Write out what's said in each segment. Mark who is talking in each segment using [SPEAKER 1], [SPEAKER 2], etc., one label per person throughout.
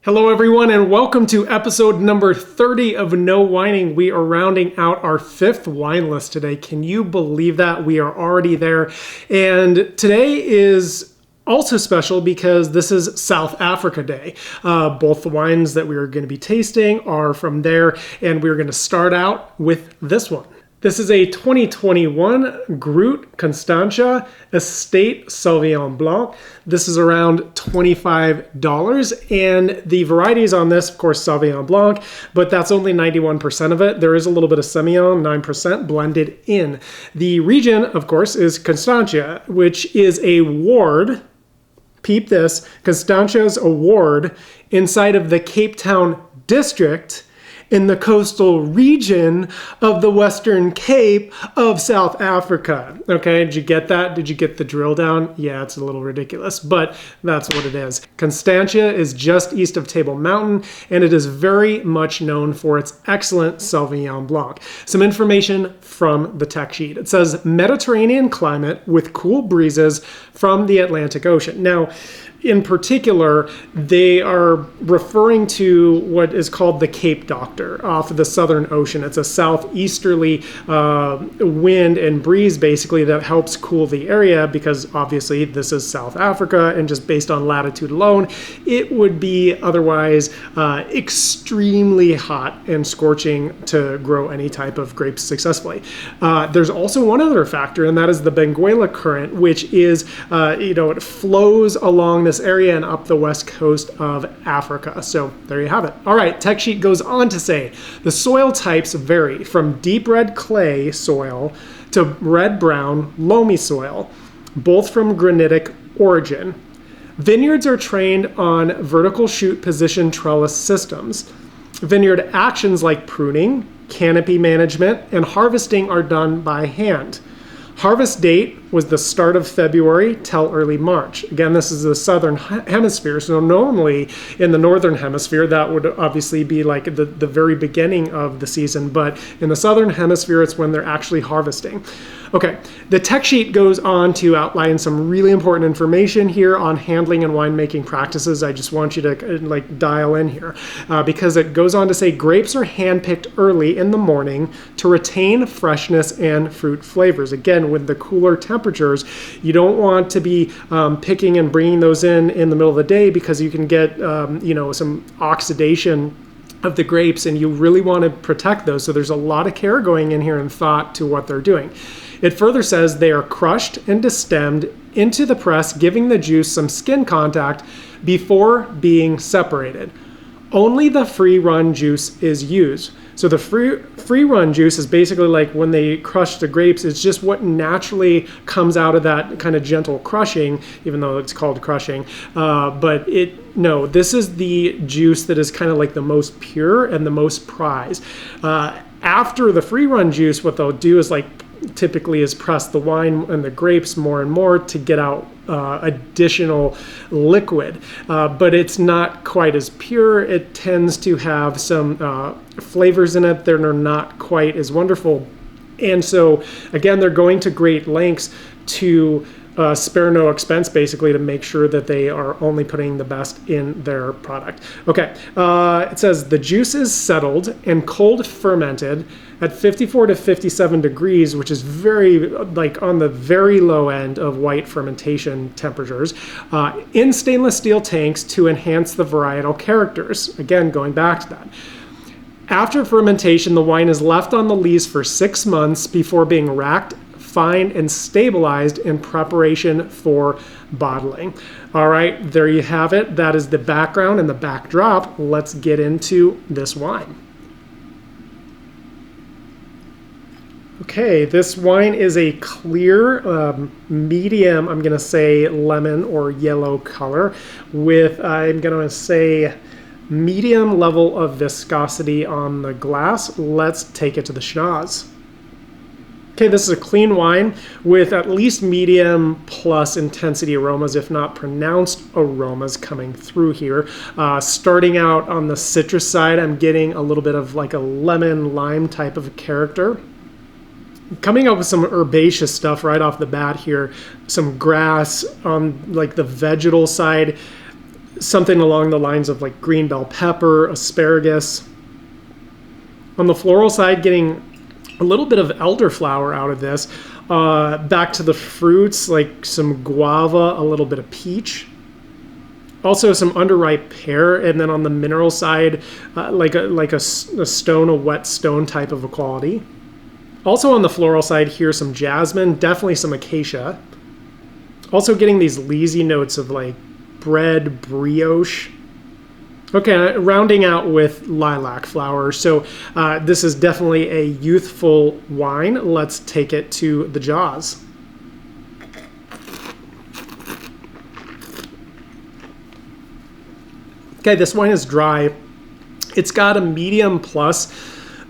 [SPEAKER 1] Hello everyone and welcome to episode number 30 of No Whining. We are rounding out our 5th wine list today. Can you believe that? We are already there. And today is also special because this is South Africa Day. Both the wines that we are going to be tasting are from there, and we're going to start out with this one. This is a 2021 Groot Constantia Estate Sauvignon Blanc. This is around $25, and the varieties on this, of course, Sauvignon Blanc, but that's only 91% of it. There is a little bit of Semillon, 9% blended in. The region, of course, is Constantia, which is a ward. Peep this, Constantia's a ward inside of the Cape Town district in the coastal region of the Western Cape of South Africa. Okay, did you get that? Did you get the drill down? Yeah, it's a little ridiculous, but that's what it is. Constantia is just east of Table Mountain, and it is very much known for its excellent Sauvignon Blanc. Some information from the tech sheet. It says Mediterranean climate with cool breezes from the Atlantic Ocean. Now, in particular, they are referring to what is called the Cape Doctor off of the Southern Ocean. It's a southeasterly wind and breeze basically that helps cool the area because obviously this is South Africa, and just based on latitude alone, it would be otherwise extremely hot and scorching to grow any type of grapes successfully. There's also one other factor, and that is the Benguela current, which is, it flows along this area and up the west coast of Africa. So there you have it. All right, tech sheet goes on to say the soil types vary from deep red clay soil to red-brown loamy soil, both from granitic origin. Vineyards are trained on vertical shoot position trellis systems. Vineyard actions like pruning, canopy management, and harvesting are done by hand. Harvest date was the start of February till early March. Again, this is the southern hemisphere, so normally in the northern hemisphere, that would obviously be like the very beginning of the season, but in the southern hemisphere, it's when they're actually harvesting. Okay, the tech sheet goes on to outline some really important information here on handling and winemaking practices. I just want you to dial in here because it goes on to say grapes are handpicked early in the morning to retain freshness and fruit flavors. Again, with the cooler temperatures, you don't want to be picking and bringing those in the middle of the day because you can get some oxidation of the grapes, and you really want to protect those. So there's a lot of care going in here and thought to what they're doing. It further says they are crushed and destemmed into the press, giving the juice some skin contact before being separated. Only the free-run juice is used. So the free-run juice is basically like when they crush the grapes, it's just what naturally comes out of that kind of gentle crushing, even though it's called crushing. This is the juice that is kind of like the most pure and the most prized. After the free-run juice, what they'll do is typically is press the wine and the grapes more and more to get out additional liquid, but it's not quite as pure. It tends to have some flavors in it that are not quite as wonderful, and so again, they're going to great lengths to spare no expense, basically, to make sure that they are only putting the best in their product. Okay, it says the juice is settled and cold fermented at 54 to 57 degrees, which is very on the very low end of white fermentation temperatures, in stainless steel tanks to enhance the varietal characters. Again, going back to that. After fermentation, the wine is left on the lees for 6 months before being racked, fined, and stabilized in preparation for bottling. All right, there you have it. That is the background and the backdrop. Let's get into this wine. Okay, this wine is a clear, medium, I'm going to say lemon or yellow color with, I'm going to say, medium level of viscosity on the glass. Let's take it to the schnoz. Okay, this is a clean wine with at least medium plus intensity aromas, if not pronounced aromas coming through here. Starting out on the citrus side, I'm getting a little bit of like a lemon lime type of character. Coming up with some herbaceous stuff right off the bat here, some grass on like the vegetal side, something along the lines of like green bell pepper, asparagus. On the floral side, getting a little bit of elderflower out of this. Back to the fruits, like some guava, a little bit of peach. Also some underripe pear, and then on the mineral side, like a stone, a wet stone type of a quality. Also on the floral side here, some jasmine, definitely some acacia. Also getting these leesy notes of like bread, brioche. Okay, rounding out with lilac flower. So this is definitely a youthful wine. Let's take it to the jaws. Okay, this wine is dry. It's got a medium plus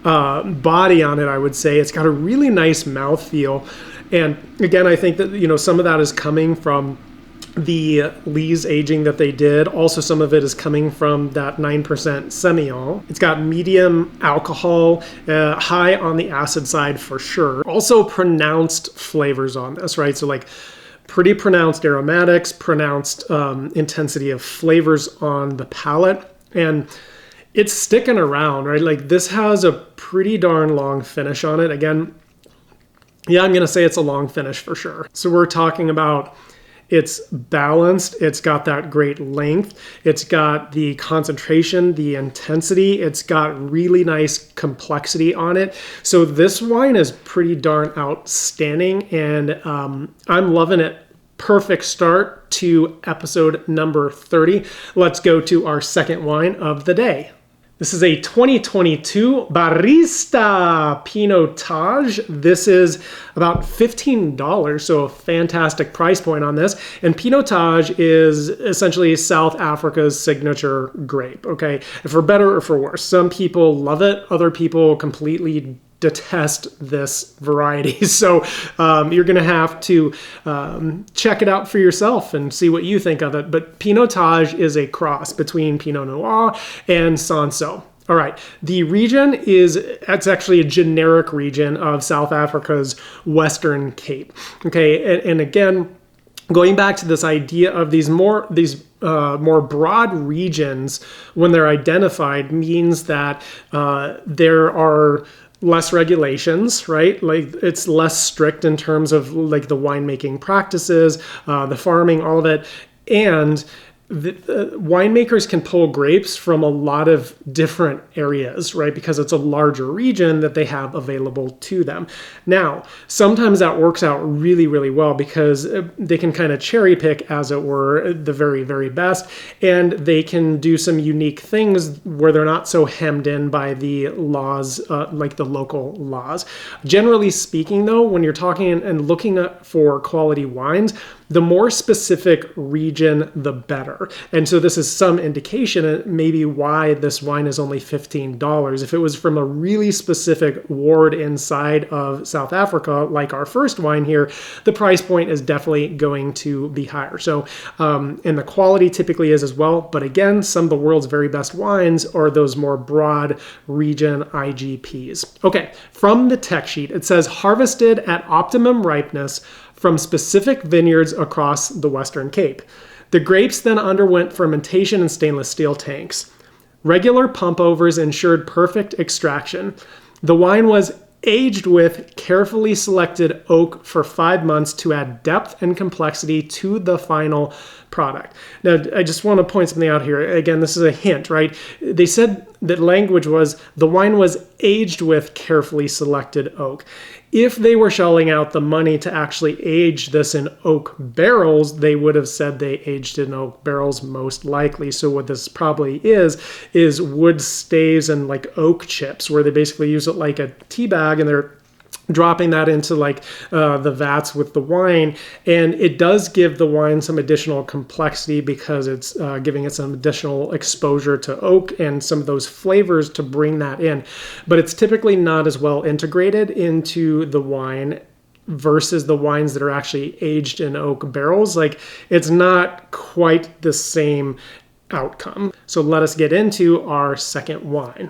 [SPEAKER 1] body on it, I would say. It's got a really nice mouthfeel. And again, I think that, you know, some of that is coming from the lees aging that they did. Also, some of it is coming from that 9% Semillon. It's got medium alcohol, high on the acid side for sure. Also pronounced flavors on this, right? So like pretty pronounced aromatics, pronounced intensity of flavors on the palate. And it's sticking around, right? Like this has a pretty darn long finish on it. Again, yeah, I'm going to say it's a long finish for sure. So we're talking about it's balanced, it's got that great length, it's got the concentration, the intensity, it's got really nice complexity on it. So this wine is pretty darn outstanding, and I'm loving it. Perfect start to episode number 30. Let's go to our second wine of the day. This is a 2022 Barista Pinotage. This is about $15, so a fantastic price point on this. And Pinotage is essentially South Africa's signature grape, okay? For better or for worse. Some people love it, other people completely detest this variety. So you're going to have to check it out for yourself and see what you think of it. But Pinotage is a cross between Pinot Noir and Sanso. All right, the region it's actually a generic region of South Africa's Western Cape. Okay, and again, going back to this idea of these more broad regions when they're identified means that there are less regulations, right? Like it's less strict in terms of like the winemaking practices, the farming, all of it. And the winemakers can pull grapes from a lot of different areas, right? Because it's a larger region that they have available to them. Now, sometimes that works out really, really well because they can kind of cherry pick, as it were, the very, very best. And they can do some unique things where they're not so hemmed in by the laws, like the local laws. Generally speaking, though, when you're talking and looking for quality wines, the more specific region, the better. And so this is some indication maybe why this wine is only $15. If it was from a really specific ward inside of South Africa, like our first wine here, the price point is definitely going to be higher. So, and the quality typically is as well. But again, some of the world's very best wines are those more broad region IGPs. Okay, from the tech sheet, it says harvested at optimum ripeness from specific vineyards across the Western Cape. The grapes then underwent fermentation in stainless steel tanks. Regular pump overs ensured perfect extraction. The wine was aged with carefully selected oak for 5 months to add depth and complexity to the final product. Now, I just want to point something out here. Again, this is a hint, right? They said that language was the wine was aged with carefully selected oak. If they were shelling out the money to actually age this in oak barrels, they would have said they aged in oak barrels most likely. So what this probably is wood staves and like oak chips, where they basically use it like a tea bag and they're dropping that into like the vats with the wine. And it does give the wine some additional complexity because it's giving it some additional exposure to oak and some of those flavors to bring that in. But it's typically not as well integrated into the wine versus the wines that are actually aged in oak barrels. Like it's not quite the same outcome. So let us get into our second wine.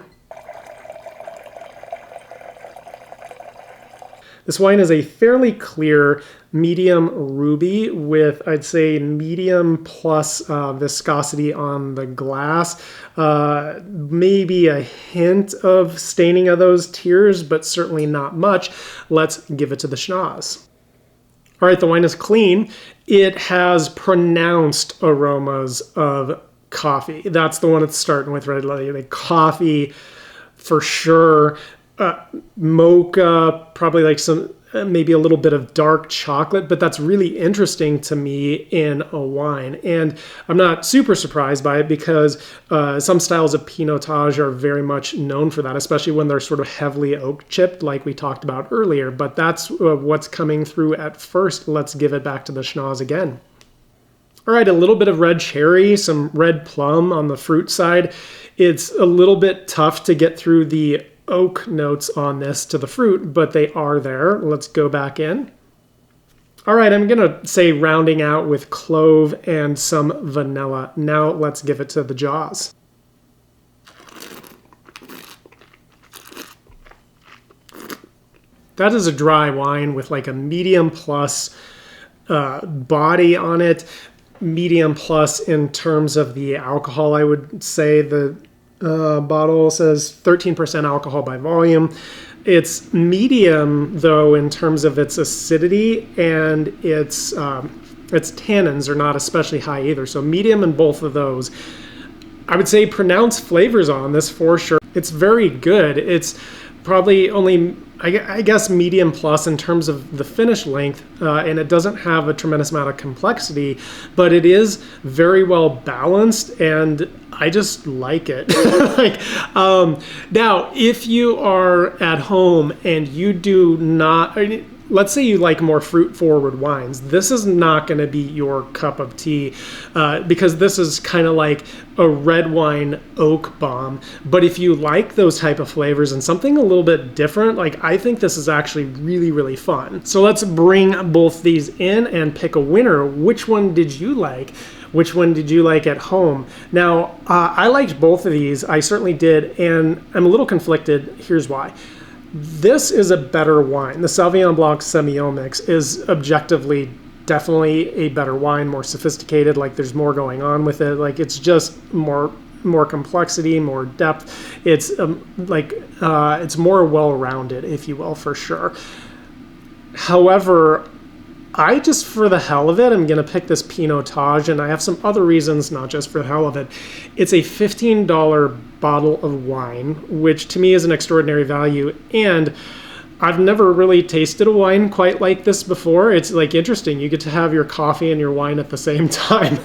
[SPEAKER 1] This wine is a fairly clear medium ruby with, I'd say, medium plus viscosity on the glass. Maybe a hint of staining of those tears, but certainly not much. Let's give it to the schnoz. All right, the wine is clean. It has pronounced aromas of coffee. That's the one it's starting with, right? Like coffee for sure. Mocha, probably like some, maybe a little bit of dark chocolate, but that's really interesting to me in a wine. And I'm not super surprised by it because some styles of Pinotage are very much known for that, especially when they're sort of heavily oak chipped like we talked about earlier. But that's what's coming through at first. Let's give it back to the schnoz again. All right, a little bit of red cherry, some red plum on the fruit side. It's a little bit tough to get through the oak notes on this to the fruit, but they are there. Let's go back in. All right, I'm gonna say rounding out with clove and some vanilla. Now let's give it to the jaws. That is a dry wine with like a medium plus body on it. Medium plus in terms of the alcohol, I would say the bottle says 13% alcohol by volume. It's medium though in terms of its acidity, and its tannins are not especially high either. So medium in both of those. I would say pronounced flavors on this for sure. It's very good. It's probably only, I guess, medium plus in terms of the finish length, and it doesn't have a tremendous amount of complexity, but it is very well balanced, and I just like it. Now, if you are at home and you do not, let's say you like more fruit-forward wines, this is not going to be your cup of tea because this is kind of like a red wine oak bomb. But if you like those type of flavors and something a little bit different, like I think this is actually really, really fun. So let's bring both these in and pick a winner. Which one did you like? Which one did you like at home? Now, I liked both of these. I certainly did, and I'm a little conflicted. Here's why. This is a better wine. The Sauvignon Blanc Semillon is objectively definitely a better wine, more sophisticated, like there's more going on with it. Like it's just more complexity, more depth. It's it's more well-rounded, if you will, for sure. However, I just, for the hell of it, I'm going to pick this Pinotage, and I have some other reasons, not just for the hell of it. It's a $15 bottle of wine, which to me is an extraordinary value, and I've never really tasted a wine quite like this before. It's like interesting. You get to have your coffee and your wine at the same time,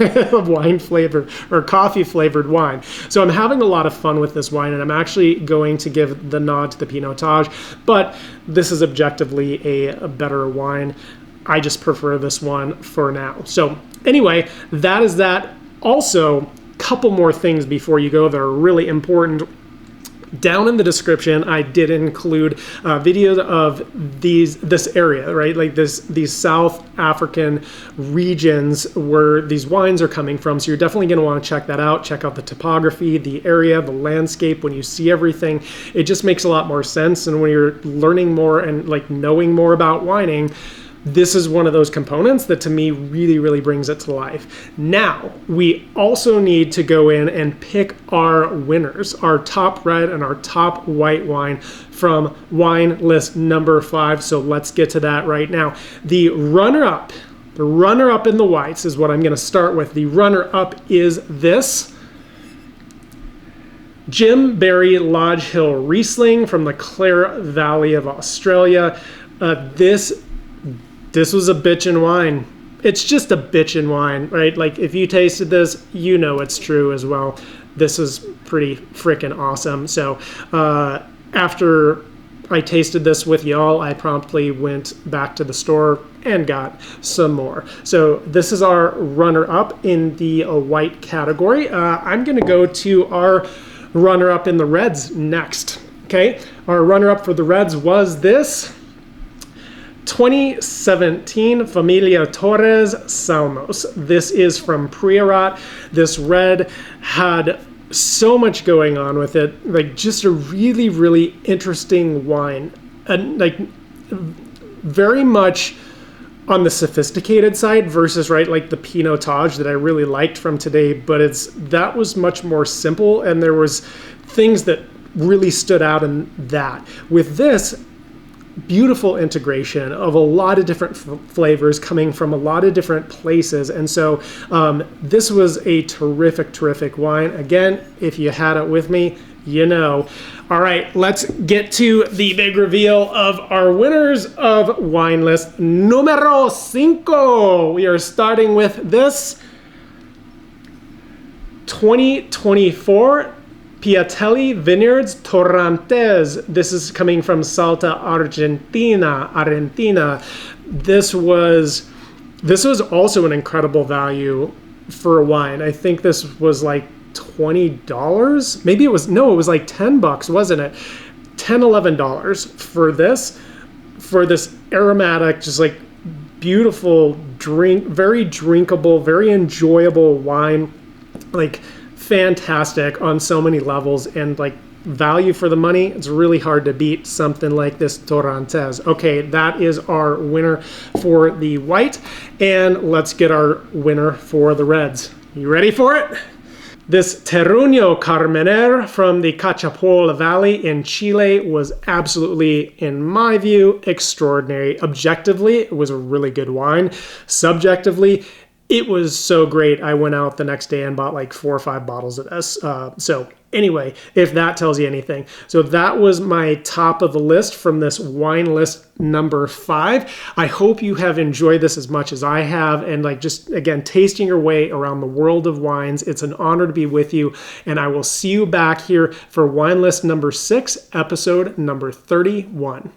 [SPEAKER 1] wine flavored or coffee flavored wine. So I'm having a lot of fun with this wine, and I'm actually going to give the nod to the Pinotage, but this is objectively a better wine. I just prefer this one for now. So anyway, that is that. Also, couple more things before you go that are really important. Down in the description, I did include videos of this area, right? Like these South African regions where these wines are coming from. So you're definitely going to want to check that out. Check out the topography, the area, the landscape. When you see everything, it just makes a lot more sense. And when you're learning more and like knowing more about wining, this is one of those components that to me really, really brings it to life. Now, we also need to go in and pick our winners, our top red and our top white wine from wine list number 5. So let's get to that right now. The runner-up in the whites is what I'm going to start with. The runner-up is this Jim Barry Lodge Hill Riesling from the Clare Valley of Australia. This was a bitchin' wine. It's just a bitchin' wine, right? Like if you tasted this, you know it's true as well. This is pretty freaking awesome. So after I tasted this with y'all, I promptly went back to the store and got some more. So this is our runner-up in the white category. I'm gonna go to our runner-up in the reds next, okay? Our runner-up for the reds was this 2017 Familia Torres Salmos. This is from Priorat. This red had so much going on with it, like just a really, really interesting wine. And like very much on the sophisticated side versus like the Pinotage that I really liked from today, but that was much more simple, and there was things that really stood out in that. With this, beautiful integration of a lot of different flavors coming from a lot of different places. And so this was a terrific wine. Again, if you had it with me, you know. All right, let's get to the big reveal of our winners of wine list numero 5. We are starting with this 2024 Piatelli Vineyards Torrantes. This is coming from Salta, Argentina. This was also an incredible value for a wine. I think this was like $20. Maybe it was like $10, wasn't it? $10-11 for this aromatic, just like beautiful drink, very drinkable, very enjoyable wine. Like fantastic on so many levels, and like value for the money, it's really hard to beat something like this Torrantes. Okay, that is our winner for the white, and let's get our winner for the reds. You ready for it? This Terruño Carmener from the Cachapol Valley in Chile was absolutely, in my view, extraordinary. Objectively, it was a really good wine. Subjectively, it was so great. I went out the next day and bought like 4 or 5 bottles of this. So anyway, if that tells you anything. So that was my top of the list from this wine list number 5. I hope you have enjoyed this as much as I have, and like just again tasting your way around the world of wines. It's an honor to be with you, and I will see you back here for wine list number 6, episode number 31.